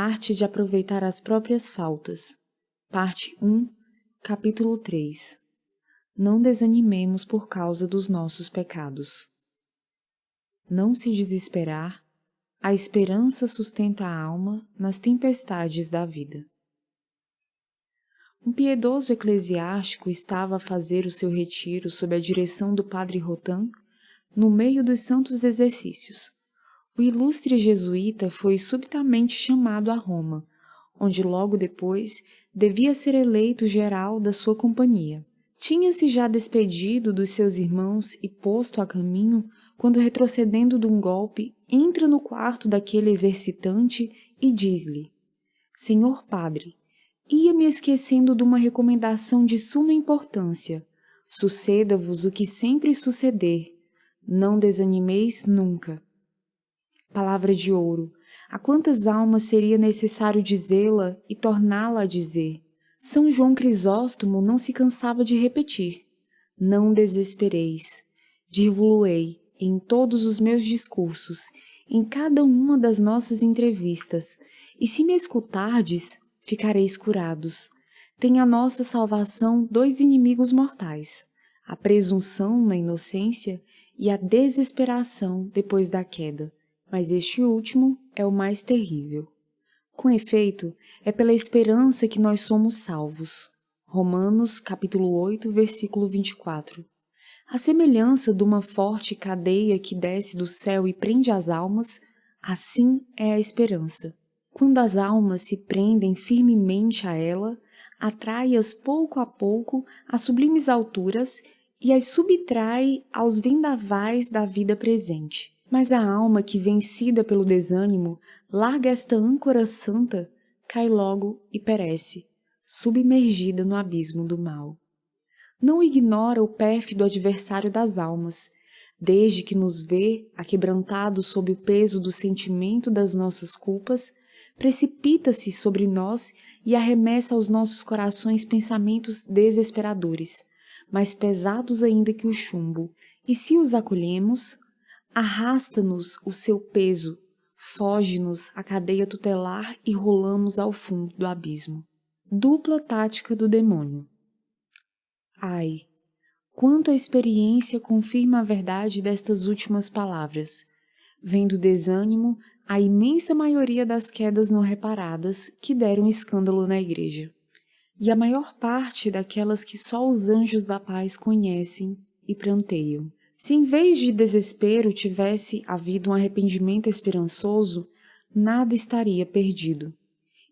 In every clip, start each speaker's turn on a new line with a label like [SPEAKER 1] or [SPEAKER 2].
[SPEAKER 1] arte de aproveitar as próprias faltas. Parte 1, capítulo 3. Não desanimemos por causa dos nossos pecados. Não se desesperar, a esperança sustenta a alma nas tempestades da vida. Um piedoso eclesiástico estava a fazer o seu retiro sob a direção do padre Rotin, no meio dos santos exercícios. O ilustre jesuíta foi subitamente chamado a Roma, onde logo depois devia ser eleito geral da sua companhia. Tinha-se já despedido dos seus irmãos e posto a caminho, quando, retrocedendo de um golpe, entra no quarto daquele exercitante e diz-lhe: Senhor Padre, ia me esquecendo de uma recomendação de suma importância. Suceda-vos o que sempre suceder. Não desanimeis nunca. Palavra de ouro, a quantas almas seria necessário dizê-la e torná-la a dizer? São João Crisóstomo não se cansava de repetir: não desespereis. Dir-vos-ei em todos os meus discursos, em cada uma das nossas entrevistas, e se me escutardes, ficareis curados. Tem a nossa salvação dois inimigos mortais: a presunção na inocência e a desesperação depois da queda. Mas este último é o mais terrível. Com efeito, é pela esperança que nós somos salvos. Romanos, capítulo 8, versículo 24. A semelhança de uma forte cadeia que desce do céu e prende as almas, assim é a esperança. Quando as almas se prendem firmemente a ela, atrai-as pouco a pouco às sublimes alturas e as subtrai aos vendavais da vida presente. Mas a alma que, vencida pelo desânimo, larga esta âncora santa, cai logo e perece, submergida no abismo do mal. Não ignora o pérfido adversário das almas, desde que nos vê aquebrantados sob o peso do sentimento das nossas culpas, precipita-se sobre nós e arremessa aos nossos corações pensamentos desesperadores, mais pesados ainda que o chumbo, e se os acolhemos, arrasta-nos o seu peso, foge-nos a cadeia tutelar e rolamos ao fundo do abismo. Dupla tática do demônio. Ai, quanto a experiência confirma a verdade destas últimas palavras. Vem do desânimo a imensa maioria das quedas não reparadas que deram escândalo na igreja, e a maior parte daquelas que só os anjos da paz conhecem e pranteiam. Se em vez de desespero tivesse havido um arrependimento esperançoso, nada estaria perdido,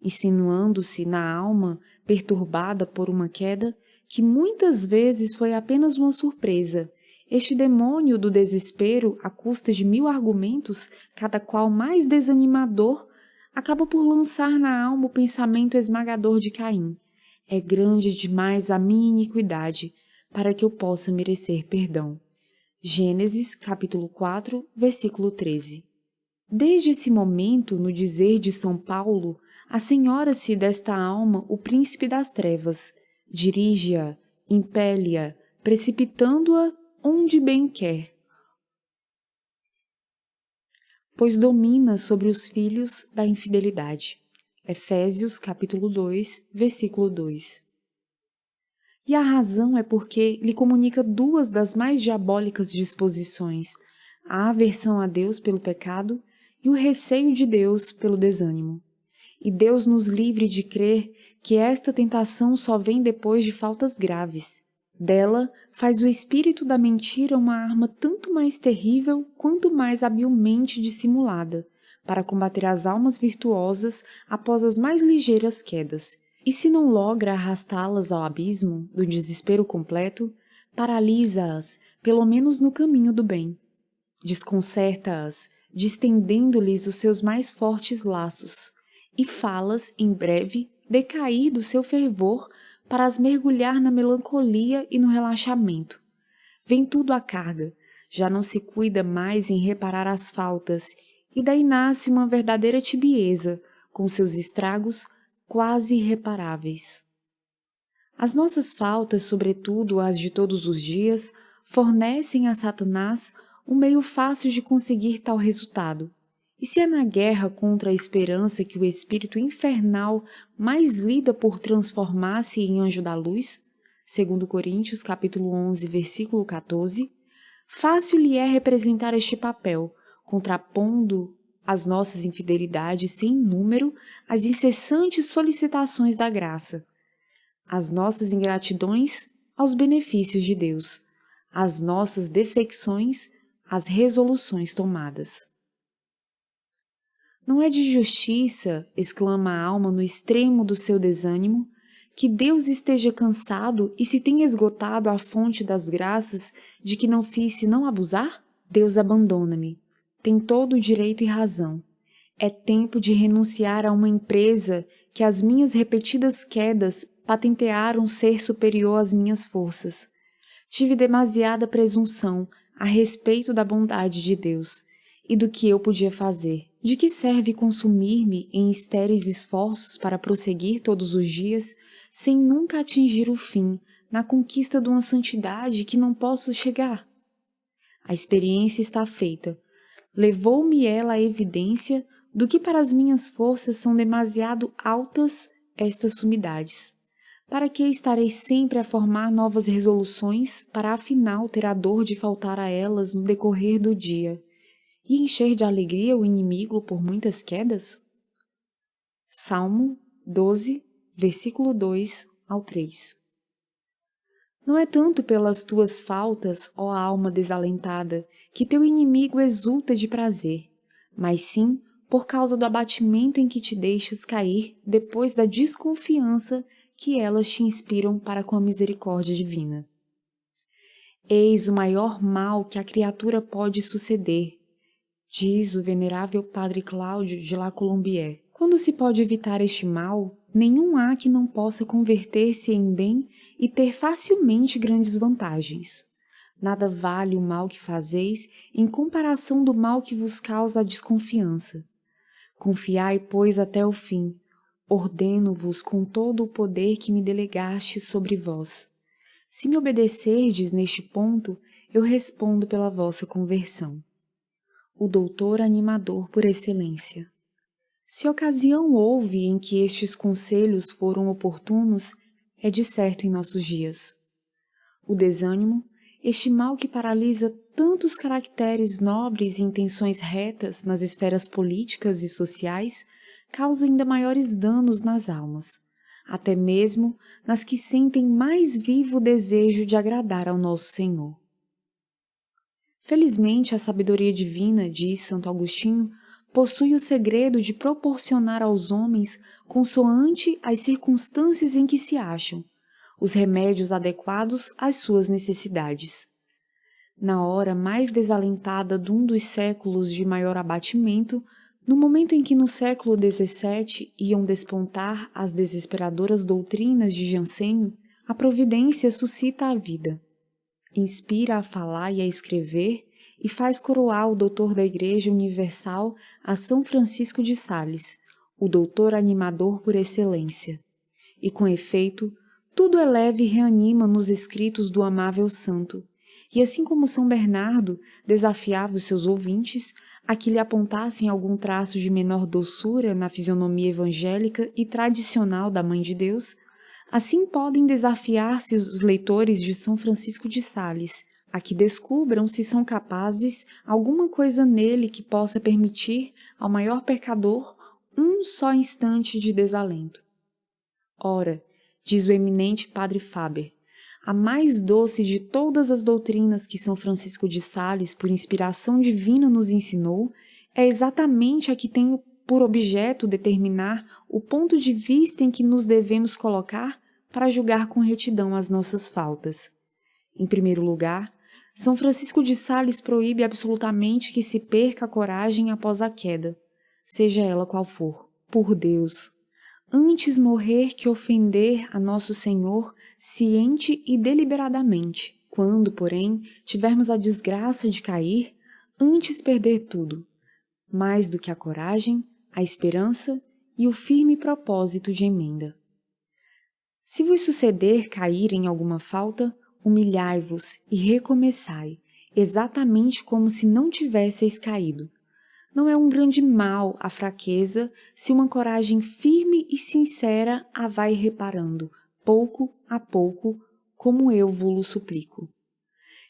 [SPEAKER 1] insinuando-se na alma perturbada por uma queda que muitas vezes foi apenas uma surpresa. Este demônio do desespero, à custa de 1000 argumentos, cada qual mais desanimador, acaba por lançar na alma o pensamento esmagador de Caim: é grande demais a minha iniquidade para que eu possa merecer perdão. Gênesis, capítulo 4, versículo 13. Desde esse momento, no dizer de São Paulo, assenhora-se desta alma o príncipe das trevas, dirige-a, impele-a, precipitando-a onde bem quer, pois domina sobre os filhos da infidelidade. Efésios, capítulo 2, versículo 2. E a razão é porque lhe comunica duas das mais diabólicas disposições: a aversão a Deus pelo pecado e o receio de Deus pelo desânimo. E Deus nos livre de crer que esta tentação só vem depois de faltas graves. Dela faz o espírito da mentira uma arma tanto mais terrível quanto mais habilmente dissimulada, para combater as almas virtuosas após as mais ligeiras quedas. E se não logra arrastá-las ao abismo do desespero completo, paralisa-as, pelo menos no caminho do bem. Desconcerta-as, distendendo-lhes os seus mais fortes laços, e fá-las, em breve, decair do seu fervor para as mergulhar na melancolia e no relaxamento. Vem tudo à carga, já não se cuida mais em reparar as faltas, e daí nasce uma verdadeira tibieza, com seus estragos quase irreparáveis. As nossas faltas, sobretudo as de todos os dias, fornecem a Satanás um meio fácil de conseguir tal resultado, E se é na guerra contra a esperança que o espírito infernal mais lida por transformar-se em anjo da luz, segundo Coríntios capítulo 11, versículo 14, fácil lhe é representar este papel, contrapondo as nossas infidelidades sem número às incessantes solicitações da graça, as nossas ingratidões aos benefícios de Deus, as nossas defecções às resoluções tomadas. Não é de justiça, exclama a alma no extremo do seu desânimo, que Deus esteja cansado e se tenha esgotado a fonte das graças de que não fiz senão abusar? Deus abandona-me. Tem todo o direito e razão. É tempo de renunciar a uma empresa que as minhas repetidas quedas patentearam ser superior às minhas forças. Tive demasiada presunção a respeito da bondade de Deus e do que eu podia fazer. De que serve consumir-me em estéreis esforços para prosseguir todos os dias, sem nunca atingir o fim, na conquista de uma santidade que não posso chegar? A experiência está feita. Levou-me ela à evidência do que para as minhas forças são demasiado altas estas sumidades. Para que estarei sempre a formar novas resoluções, para afinal ter a dor de faltar a elas no decorrer do dia, e encher de alegria o inimigo por muitas quedas? Salmo 12, versículo 2 ao 3. Não é tanto pelas tuas faltas, ó alma desalentada, que teu inimigo exulta de prazer, mas sim por causa do abatimento em que te deixas cair depois da desconfiança que elas te inspiram para com a misericórdia divina. Eis o maior mal que a criatura pode suceder, diz o venerável Padre Cláudio de La Colombière. Quando se pode evitar este mal, nenhum há que não possa converter-se em bem e ter facilmente grandes vantagens. Nada vale o mal que fazeis em comparação do mal que vos causa a desconfiança. Confiai, pois, até o fim. Ordeno-vos com todo o poder que me delegastes sobre vós. Se me obedecerdes neste ponto, eu respondo pela vossa conversão. O doutor animador por excelência. Se ocasião houve em que estes conselhos foram oportunos, é de certo em nossos dias. O desânimo, este mal que paralisa tantos caracteres nobres e intenções retas nas esferas políticas e sociais, causa ainda maiores danos nas almas, até mesmo nas que sentem mais vivo o desejo de agradar ao nosso Senhor. Felizmente, a sabedoria divina, diz Santo Agostinho, possui o segredo de proporcionar aos homens, consoante as circunstâncias em que se acham, os remédios adequados às suas necessidades. Na hora mais desalentada de um dos séculos de maior abatimento, no momento em que no século XVII iam despontar as desesperadoras doutrinas de Jansenho, a providência suscita a vida, inspira a falar e a escrever e faz coroar o doutor da Igreja Universal a São Francisco de Sales, o doutor animador por excelência. E com efeito, tudo eleva e reanima nos escritos do amável santo, e assim como São Bernardo desafiava os seus ouvintes a que lhe apontassem algum traço de menor doçura na fisionomia evangélica e tradicional da Mãe de Deus, assim podem desafiar-se os leitores de São Francisco de Sales, a que descubram se são capazes alguma coisa nele que possa permitir ao maior pecador um só instante de desalento. Ora, diz o eminente Padre Faber, a mais doce de todas as doutrinas que São Francisco de Sales, por inspiração divina, nos ensinou, é exatamente a que tem por objeto determinar o ponto de vista em que nos devemos colocar para julgar com retidão as nossas faltas. Em primeiro lugar, São Francisco de Sales proíbe absolutamente que se perca a coragem após a queda, seja ela qual for. Por Deus, antes morrer que ofender a nosso Senhor ciente e deliberadamente. Quando, porém, tivermos a desgraça de cair, antes perder tudo, mais do que a coragem, a esperança e o firme propósito de emenda. Se vos suceder cair em alguma falta, humilhai-vos e recomeçai, exatamente como se não tivesseis caído. Não é um grande mal a fraqueza se uma coragem firme e sincera a vai reparando, pouco a pouco, como eu vos suplico.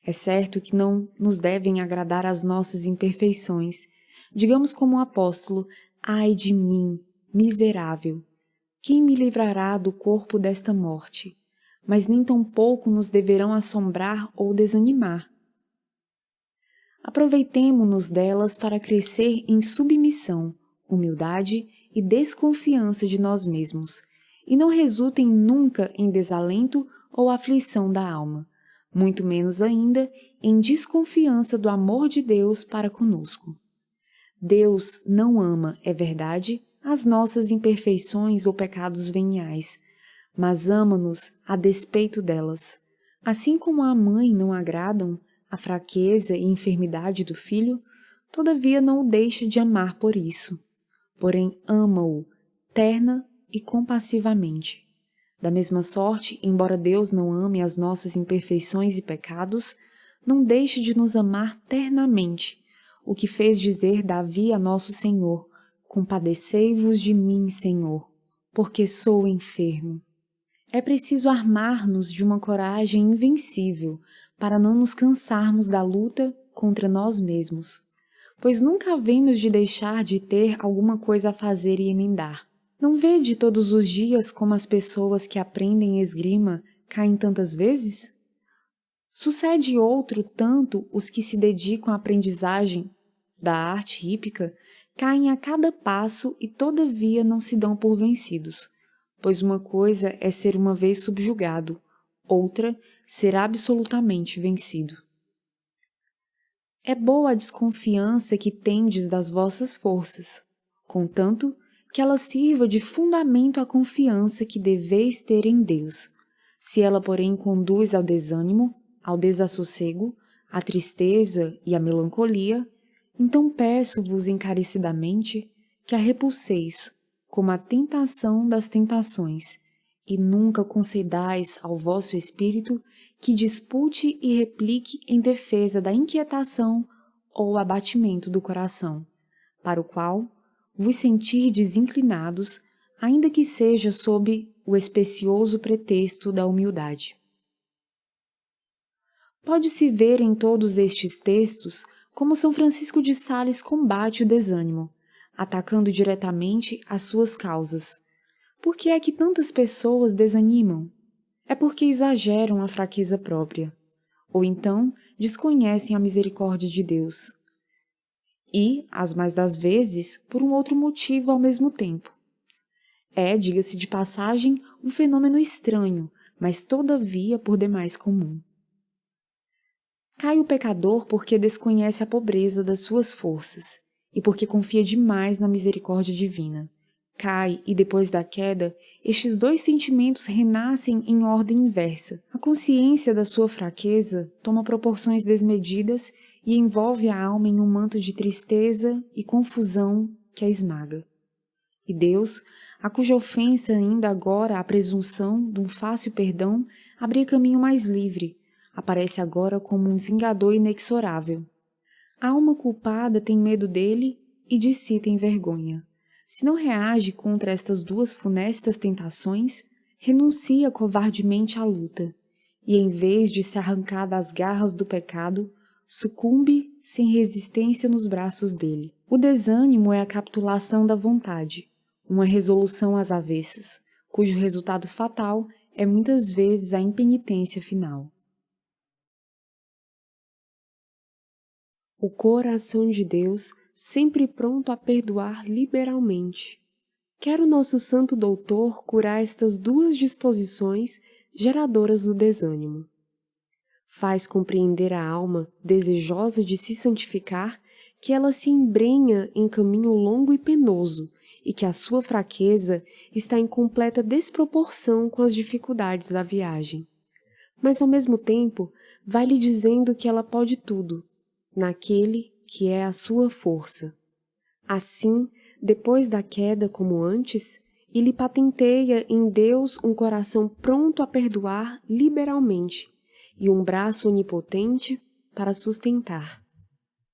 [SPEAKER 1] É certo que não nos devem agradar as nossas imperfeições. Digamos como o apóstolo: ai de mim, miserável! Quem me livrará do corpo desta morte? Mas nem tampouco nos deverão assombrar ou desanimar. Aproveitemo-nos delas para crescer em submissão, humildade e desconfiança de nós mesmos, e não resultem nunca em desalento ou aflição da alma, muito menos ainda em desconfiança do amor de Deus para conosco. Deus não ama, é verdade, as nossas imperfeições ou pecados veniais, mas ama-nos a despeito delas. Assim como a mãe não agradam a fraqueza e enfermidade do filho, todavia não o deixa de amar por isso, porém ama-o terna e compassivamente. Da mesma sorte, embora Deus não ame as nossas imperfeições e pecados, não deixa de nos amar ternamente, o que fez dizer Davi a nosso Senhor: compadecei-vos de mim, Senhor, porque sou enfermo. É preciso armar-nos de uma coragem invencível para não nos cansarmos da luta contra nós mesmos, pois nunca havemos de deixar de ter alguma coisa a fazer e emendar. Não vede todos os dias como as pessoas que aprendem esgrima caem tantas vezes? Sucede outro tanto os que se dedicam à aprendizagem da arte hípica caem a cada passo e todavia não se dão por vencidos, pois uma coisa é ser uma vez subjugado, outra ser absolutamente vencido. É boa a desconfiança que tendes das vossas forças, contanto que ela sirva de fundamento à confiança que deveis ter em Deus. Se ela, porém, conduz ao desânimo, ao desassossego, à tristeza e à melancolia, então peço-vos encarecidamente que a repulseis como a tentação das tentações, e nunca concedais ao vosso espírito que dispute e replique em defesa da inquietação ou abatimento do coração, para o qual vos sentirdes inclinados, ainda que seja sob o especioso pretexto da humildade. Pode-se ver em todos estes textos como São Francisco de Sales combate o desânimo, atacando diretamente as suas causas. Por que é que tantas pessoas desanimam? É porque exageram a fraqueza própria, ou então desconhecem a misericórdia de Deus. E, as mais das vezes, por um outro motivo ao mesmo tempo. É, diga-se de passagem, um fenômeno estranho, mas todavia por demais comum. Cai o pecador porque desconhece a pobreza das suas forças e porque confia demais na misericórdia divina. Cai e depois da queda, estes dois sentimentos renascem em ordem inversa. A consciência da sua fraqueza toma proporções desmedidas e envolve a alma em um manto de tristeza e confusão que a esmaga. E Deus, a cuja ofensa ainda agora a presunção de um fácil perdão abria caminho mais livre, aparece agora como um vingador inexorável. A alma culpada tem medo dele e de si tem vergonha. Se não reage contra estas duas funestas tentações, renuncia covardemente à luta, e em vez de se arrancar das garras do pecado, sucumbe sem resistência nos braços dele. O desânimo é a capitulação da vontade, uma resolução às avessas, cujo resultado fatal é muitas vezes a impenitência final. O coração de Deus sempre pronto a perdoar liberalmente. Quer o nosso santo doutor curar estas duas disposições geradoras do desânimo. Faz compreender a alma, desejosa de se santificar, que ela se embrenha em caminho longo e penoso e que a sua fraqueza está em completa desproporção com as dificuldades da viagem. Mas, ao mesmo tempo, vai lhe dizendo que ela pode tudo, naquele que é a sua força. Assim, depois da queda como antes, ele patenteia em Deus um coração pronto a perdoar liberalmente e um braço onipotente para sustentar.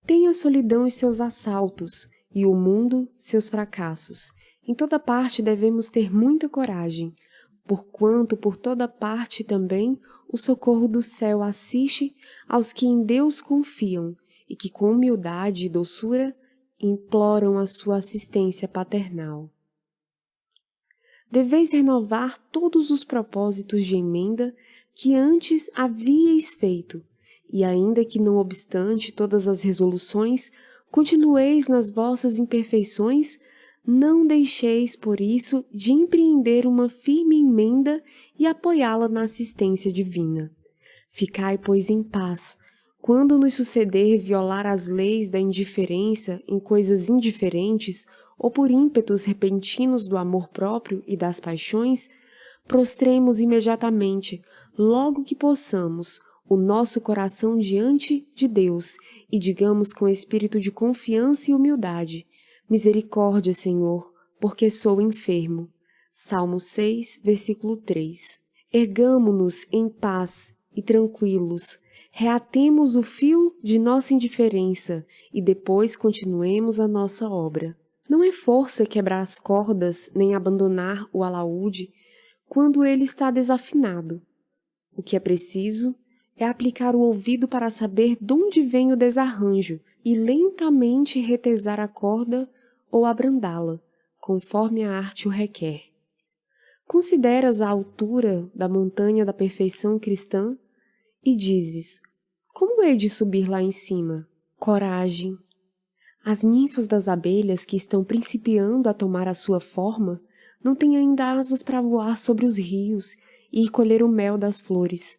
[SPEAKER 1] Tem a solidão os seus assaltos
[SPEAKER 2] e o mundo seus fracassos. Em toda parte devemos ter muita coragem, porquanto por toda parte também o socorro do céu assiste aos que em Deus confiam e que com humildade e doçura imploram a sua assistência paternal. Deveis renovar todos os propósitos de emenda que antes havíeis feito, e ainda que não obstante todas as resoluções, continueis nas vossas imperfeições, não deixeis por isso de empreender uma firme emenda e apoiá-la na assistência divina. Ficai, pois, em paz, quando nos suceder violar as leis da indiferença em coisas indiferentes ou por ímpetos repentinos do amor próprio e das paixões, prostremos imediatamente, logo que possamos, o nosso coração diante de Deus e digamos com espírito de confiança e humildade: misericórdia, Senhor, porque sou enfermo. Salmo 6, versículo 3. Ergamo-nos em paz e tranquilos, reatemos o fio de nossa indiferença e depois continuemos a nossa obra. Não é força quebrar as cordas nem abandonar o alaúde quando ele está desafinado. O que é preciso é aplicar o ouvido para saber de onde vem o desarranjo e lentamente retesar a corda ou abrandá-la, conforme a arte o requer. Consideras a altura da montanha da perfeição cristã e dizes: como hei de subir lá em cima? Coragem! As ninfas das abelhas que estão principiando a tomar a sua forma não têm ainda asas para voar sobre os rios e ir colher o mel das flores,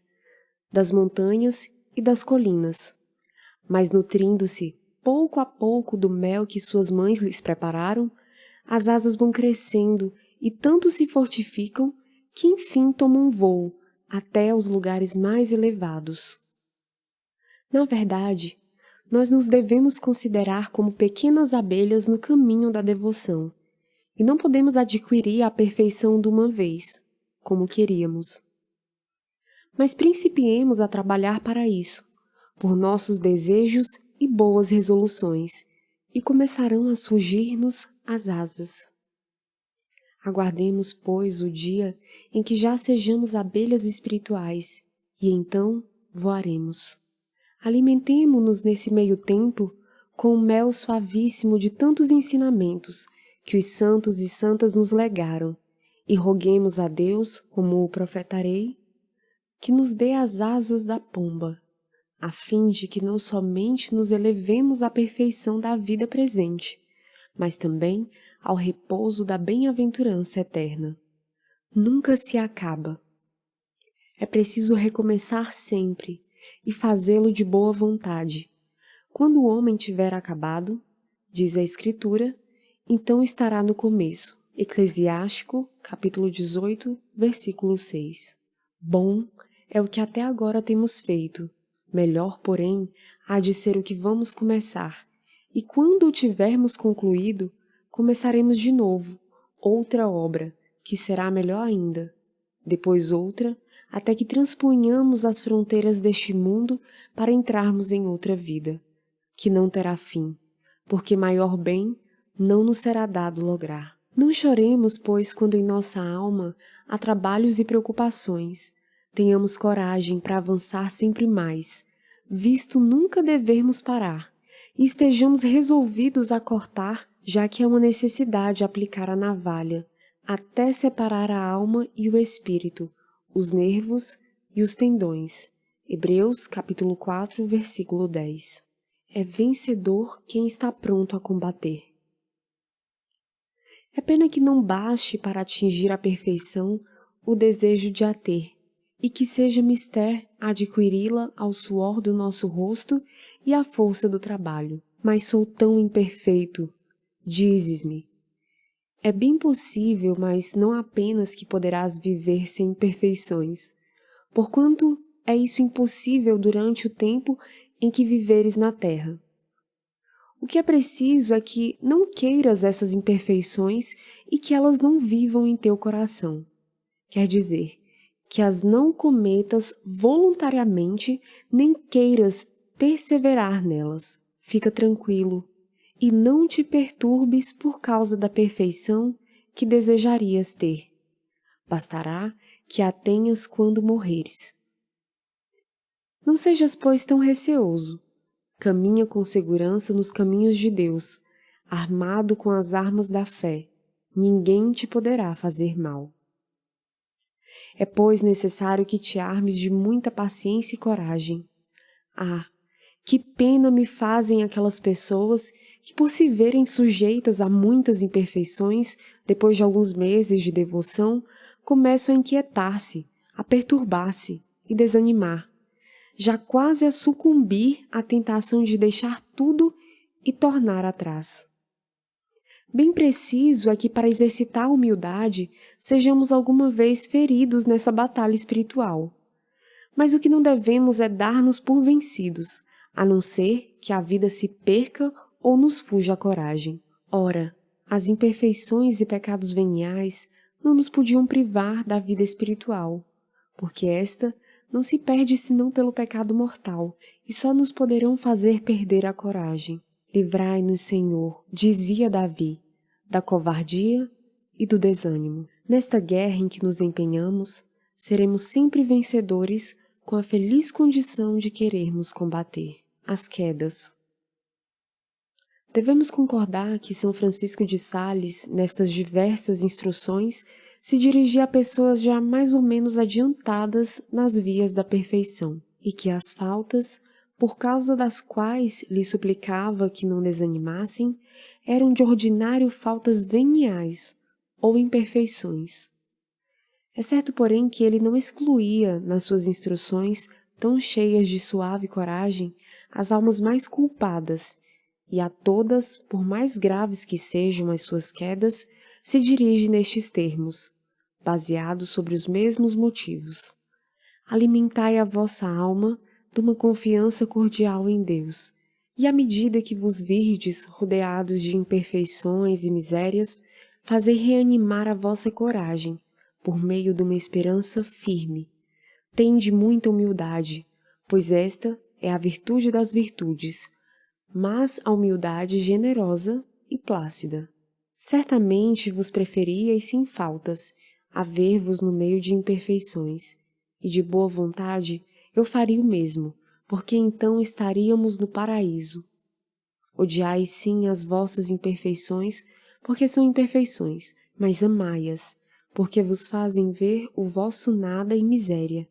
[SPEAKER 2] das montanhas e das colinas. Mas nutrindo-se pouco a pouco do mel que suas mães lhes prepararam, as asas vão crescendo e tanto se fortificam que enfim tomam voo até aos lugares mais elevados. Na verdade, nós nos devemos considerar como pequenas abelhas no caminho da devoção, e não podemos adquirir a perfeição de uma vez, como queríamos. Mas principiemos a trabalhar para isso, por nossos desejos e boas resoluções, e começarão a surgir-nos as asas. Aguardemos, pois, o dia em que já sejamos abelhas espirituais, e então voaremos. Alimentemo-nos nesse meio tempo com o mel suavíssimo de tantos ensinamentos que os santos e santas nos legaram, e roguemos a Deus, como o profetarei, que nos dê as asas da pomba, a fim de que não somente nos elevemos à perfeição da vida presente, mas também ao repouso da bem-aventurança eterna. Nunca se acaba. É preciso recomeçar sempre e fazê-lo de boa vontade. Quando o homem tiver acabado, diz a Escritura, então estará no começo. Eclesiástico, capítulo 18, versículo 6. Bom é o que até agora temos feito. Melhor, porém, há de ser o que vamos começar. E quando o tivermos concluído, começaremos de novo, outra obra, que será melhor ainda. Depois outra, até que transponhamos as fronteiras deste mundo para entrarmos em outra vida, que não terá fim, porque maior bem não nos será dado lograr. Não choremos, pois, quando em nossa alma há trabalhos e preocupações. Tenhamos coragem para avançar sempre mais, visto nunca devermos parar, e estejamos resolvidos a cortar, já que é uma necessidade aplicar a navalha, até separar a alma e o espírito, os nervos e os tendões. Hebreus, capítulo 4, versículo 10. É vencedor quem está pronto a combater. É pena que não baste para atingir a perfeição o desejo de a ter, e que seja mister adquiri-la ao suor do nosso rosto e à força do trabalho. Mas sou tão imperfeito, dizes-me. É bem possível, mas não apenas que poderás viver sem imperfeições, porquanto é isso impossível durante o tempo em que viveres na terra. O que é preciso é que não queiras essas imperfeições e que elas não vivam em teu coração. Quer dizer, que as não cometas voluntariamente nem queiras perseverar nelas. Fica tranquilo. e não te perturbes por causa da perfeição que desejarias ter. Bastará que a tenhas quando morreres. Não sejas, pois, tão receoso. Caminha com segurança nos caminhos de Deus, armado com as armas da fé. Ninguém te poderá fazer mal. É, pois, necessário que te armes de muita paciência e coragem. Ah, que pena me fazem aquelas pessoas que, por se verem sujeitas a muitas imperfeições, depois de alguns meses de devoção, começam a inquietar-se, a perturbar-se e desanimar, já quase a sucumbir à tentação de deixar tudo e tornar atrás. Bem preciso é que, para exercitar a humildade, sejamos alguma vez feridos nessa batalha espiritual. Mas o que não devemos é dar-nos por vencidos, a não ser que a vida se perca ou nos fuja a coragem. Ora, as imperfeições e pecados veniais não nos podiam privar da vida espiritual, porque esta não se perde senão pelo pecado mortal, e só nos poderão fazer perder a coragem. Livrai-nos, Senhor, dizia Davi, da covardia e do desânimo. Nesta guerra em que nos empenhamos, seremos sempre vencedores com a feliz condição de querermos combater as quedas. Devemos concordar que São Francisco de Sales, nestas diversas instruções, se dirigia a pessoas já mais ou menos adiantadas nas vias da perfeição, e que as faltas, por causa das quais lhe suplicava que não desanimassem, eram de ordinário faltas veniais ou imperfeições. É certo, porém, que ele não excluía, nas suas instruções, tão cheias de suave coragem, as almas mais culpadas, e a todas, por mais graves que sejam as suas quedas, se dirige nestes termos, baseados sobre os mesmos motivos. Alimentai a vossa alma de uma confiança cordial em Deus, e à medida que vos virdes rodeados de imperfeições e misérias, fazei reanimar a vossa coragem, por meio de uma esperança firme. Tende muita humildade, pois esta é a virtude das virtudes, mas a humildade generosa e plácida. Certamente vos preferíeis sem faltas, a ver-vos no meio de imperfeições, e de boa vontade eu faria o mesmo, porque então estaríamos no paraíso. Odiais sim as vossas imperfeições, porque são imperfeições, mas amai-as, porque vos fazem ver o vosso nada e miséria,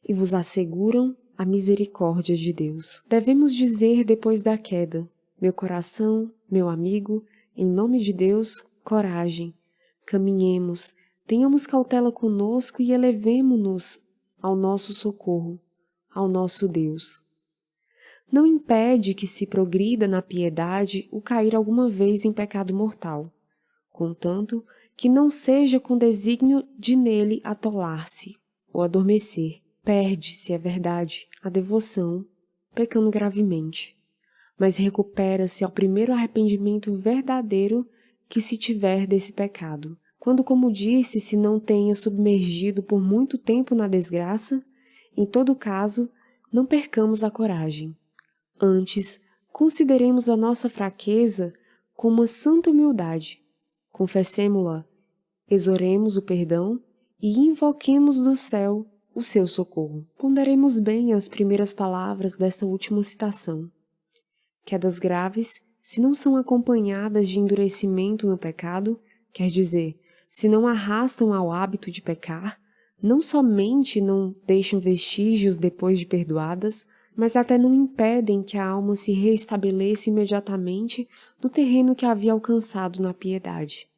[SPEAKER 2] e vos asseguram a misericórdia de Deus. Devemos dizer depois da queda: meu coração, meu amigo, em nome de Deus, coragem. Caminhemos, tenhamos cautela conosco e elevemo-nos ao nosso socorro, ao nosso Deus. Não impede que se progrida na piedade o cair alguma vez em pecado mortal, contanto que não seja com desígnio de nele atolar-se ou adormecer. Perde-se, é verdade, a devoção, pecando gravemente, mas recupera-se ao primeiro arrependimento verdadeiro que se tiver desse pecado. Quando, como disse, se não tenha submergido por muito tempo na desgraça, em todo caso, não percamos a coragem. Antes, consideremos a nossa fraqueza com uma santa humildade, confessemo-la, exoremos o perdão e invoquemos do céu o seu socorro. Ponderemos bem as primeiras palavras dessa última citação. Quedas graves, se não são acompanhadas de endurecimento no pecado, quer dizer, se não arrastam ao hábito de pecar, não somente não deixam vestígios depois de perdoadas, mas até não impedem que a alma se reestabeleça imediatamente no terreno que havia alcançado na piedade.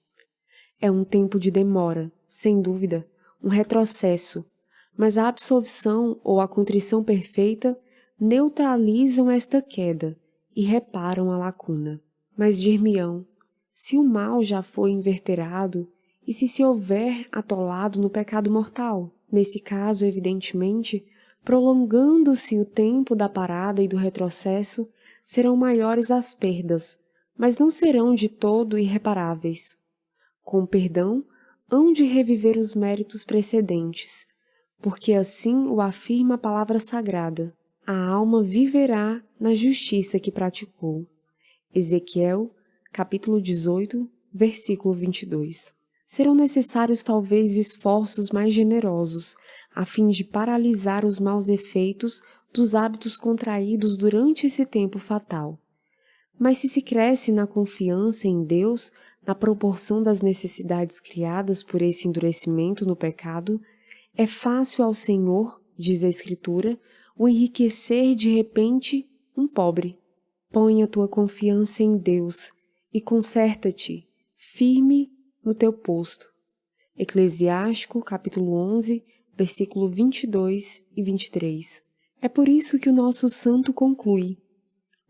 [SPEAKER 2] É um tempo de demora, sem dúvida, um retrocesso, mas a absolvição ou a contrição perfeita neutralizam esta queda e reparam a lacuna. Mas dir-me-ão, se o mal já foi inverterado e se houver atolado no pecado mortal, nesse caso, evidentemente, prolongando-se o tempo da parada e do retrocesso, serão maiores as perdas, mas não serão de todo irreparáveis. Com perdão, hão de reviver os méritos precedentes, porque assim o afirma a palavra sagrada: a alma viverá na justiça que praticou. Ezequiel, capítulo 18, versículo 22. Serão necessários talvez esforços mais generosos, a fim de paralisar os maus efeitos dos hábitos contraídos durante esse tempo fatal. Mas se cresce na confiança em Deus, na proporção das necessidades criadas por esse endurecimento no pecado, é fácil ao Senhor, diz a Escritura, o enriquecer de repente um pobre. Põe a tua confiança em Deus e conserta-te, firme no teu posto. Eclesiástico, capítulo 11, versículo 22 e 23. É por isso que o nosso santo conclui: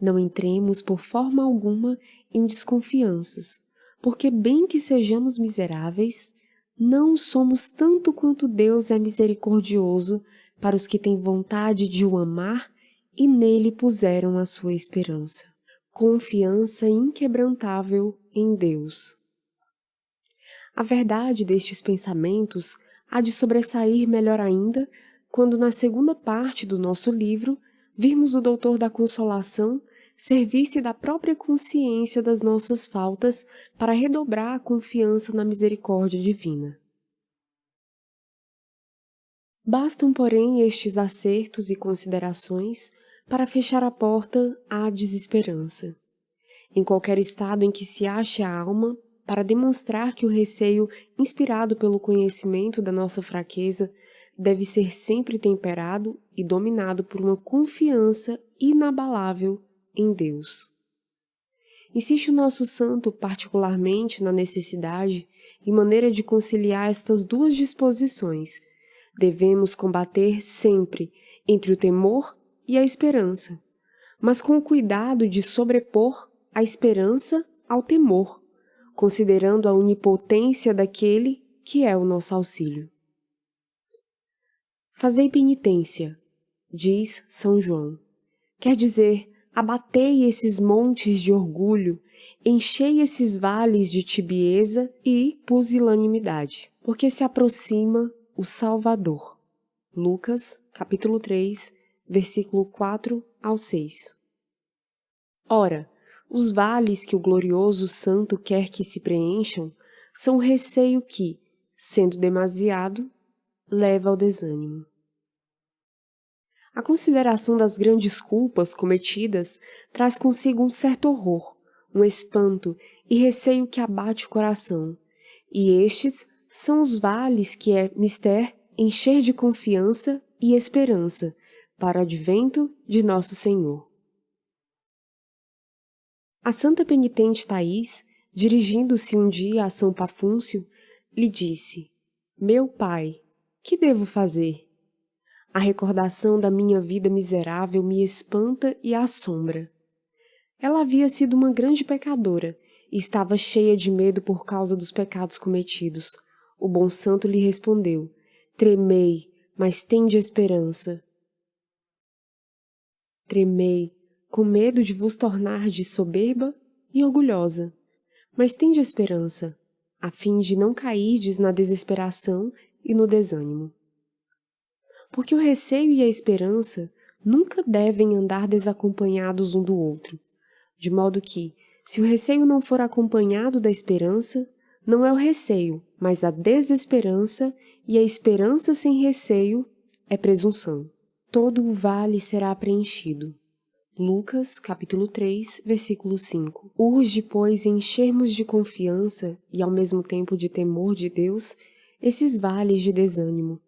[SPEAKER 2] não entremos por forma alguma em desconfianças, porque bem que sejamos miseráveis, não somos tanto quanto Deus é misericordioso para os que têm vontade de o amar e nele puseram a sua esperança. Confiança inquebrantável em Deus. A verdade destes pensamentos há de sobressair melhor ainda quando, na segunda parte do nosso livro, virmos o Doutor da Consolação servir-se da própria consciência das nossas faltas para redobrar a confiança na misericórdia divina. Bastam, porém, estes acertos e considerações para fechar a porta à desesperança. Em qualquer estado em que se ache a alma, para demonstrar que o receio inspirado pelo conhecimento da nossa fraqueza deve ser sempre temperado e dominado por uma confiança inabalável em Deus. Insiste o nosso santo particularmente na necessidade e maneira de conciliar estas duas disposições. Devemos combater sempre entre o temor e a esperança, mas com o cuidado de sobrepor a esperança ao temor, considerando a onipotência daquele que é o nosso auxílio. Fazei penitência, diz São João. Quer dizer, abatei esses montes de orgulho, enchei esses vales de tibieza e pusilanimidade, porque se aproxima o Salvador. Lucas, capítulo 3, versículo 4 ao 6. Ora, os vales que o glorioso santo quer que se preencham são o receio que, sendo demasiado, leva ao desânimo. A consideração das grandes culpas cometidas traz consigo um certo horror, um espanto e receio que abate o coração, e estes são os vales que é mister encher de confiança e esperança para o advento de nosso Senhor. A santa penitente Thais, dirigindo-se um dia a São Pafúncio, lhe disse: Meu pai, que devo fazer? A recordação da minha vida miserável me espanta e assombra. Ela havia sido uma grande pecadora e estava cheia de medo por causa dos pecados cometidos. O bom santo lhe respondeu: Tremei, mas tende esperança. Tremei, com medo de vos tornar de soberba e orgulhosa, mas tende esperança, a fim de não cairdes na desesperação e no desânimo. Porque o receio e a esperança nunca devem andar desacompanhados um do outro, de modo que, se o receio não for acompanhado da esperança, não é o receio, mas a desesperança, e a esperança sem receio é presunção. Todo o vale será preenchido. Lucas, capítulo 3, versículo 5. Urge, pois, enchermos de confiança e ao mesmo tempo de temor de Deus esses vales de desânimo,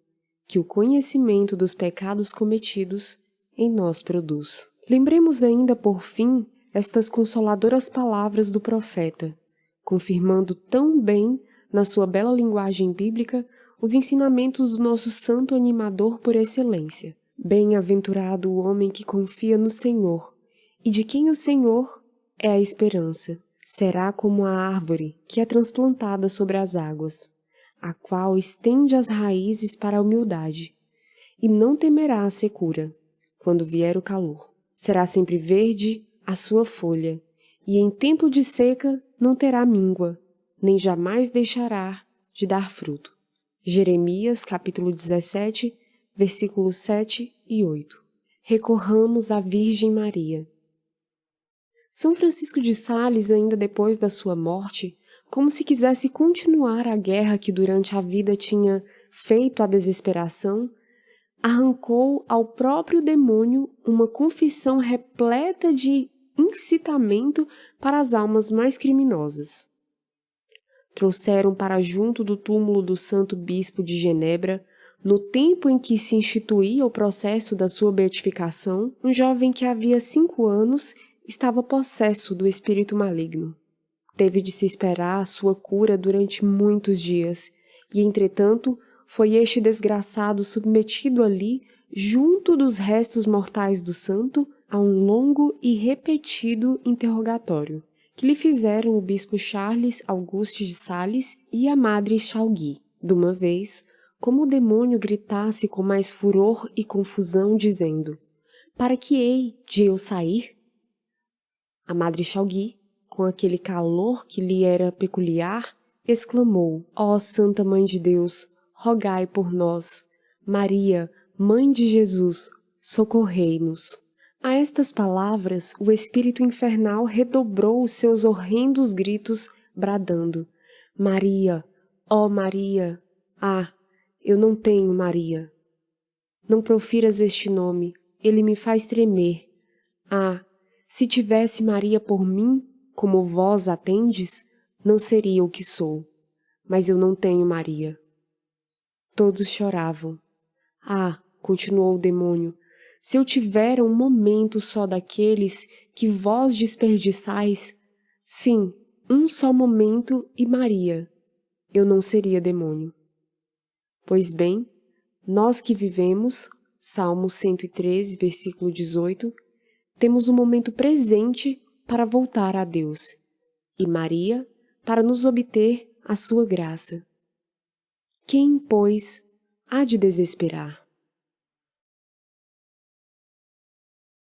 [SPEAKER 2] que o conhecimento dos pecados cometidos em nós produz. Lembremos ainda, por fim, estas consoladoras palavras do profeta, confirmando tão bem, na sua bela linguagem bíblica, os ensinamentos do nosso santo animador por excelência. Bem-aventurado o homem que confia no Senhor, e de quem o Senhor é a esperança. Será como a árvore que é transplantada sobre as águas, a qual estende as raízes para a humildade, e não temerá a secura, quando vier o calor. Será sempre verde a sua folha, e em tempo de seca não terá míngua, nem jamais deixará de dar fruto. Jeremias, capítulo 17, versículos 7 e 8. Recorramos à Virgem Maria. São Francisco de Sales, ainda depois da sua morte, como se quisesse continuar a guerra que durante a vida tinha feito à desesperação, arrancou ao próprio demônio uma confissão repleta de incitamento para as almas mais criminosas. Trouxeram para junto do túmulo do Santo Bispo de Genebra, no tempo em que se instituía o processo da sua beatificação, um jovem que havia 5 anos estava possesso do espírito maligno. Teve de se esperar a sua cura durante muitos dias, e entretanto foi este desgraçado submetido ali, junto dos restos mortais do santo, a um longo e repetido interrogatório, que lhe fizeram o bispo Charles Auguste de Sales e a madre Chalgui. De uma vez, como o demônio gritasse com mais furor e confusão, dizendo: "Para que hei de eu sair?" A madre Chalgui, com aquele calor que lhe era peculiar, exclamou: "Ó Santa Mãe de Deus, rogai por nós. Maria, Mãe de Jesus, socorrei-nos." A estas palavras, o espírito infernal redobrou os seus horrendos gritos, bradando: "Maria, ó Maria! Ah, eu não tenho Maria. Não profiras este nome, ele me faz tremer. Ah, se tivesse Maria por mim, como vós a tendes, não seria o que sou. Mas eu não tenho Maria." Todos choravam. "Ah", continuou o demônio, "se eu tivera um momento só daqueles que vós desperdiçais, sim, um só momento e Maria, eu não seria demônio." Pois bem, nós que vivemos, Salmo 113, versículo 18, temos um momento presente para voltar a Deus, e Maria para nos obter a sua graça. Quem, pois, há de desesperar?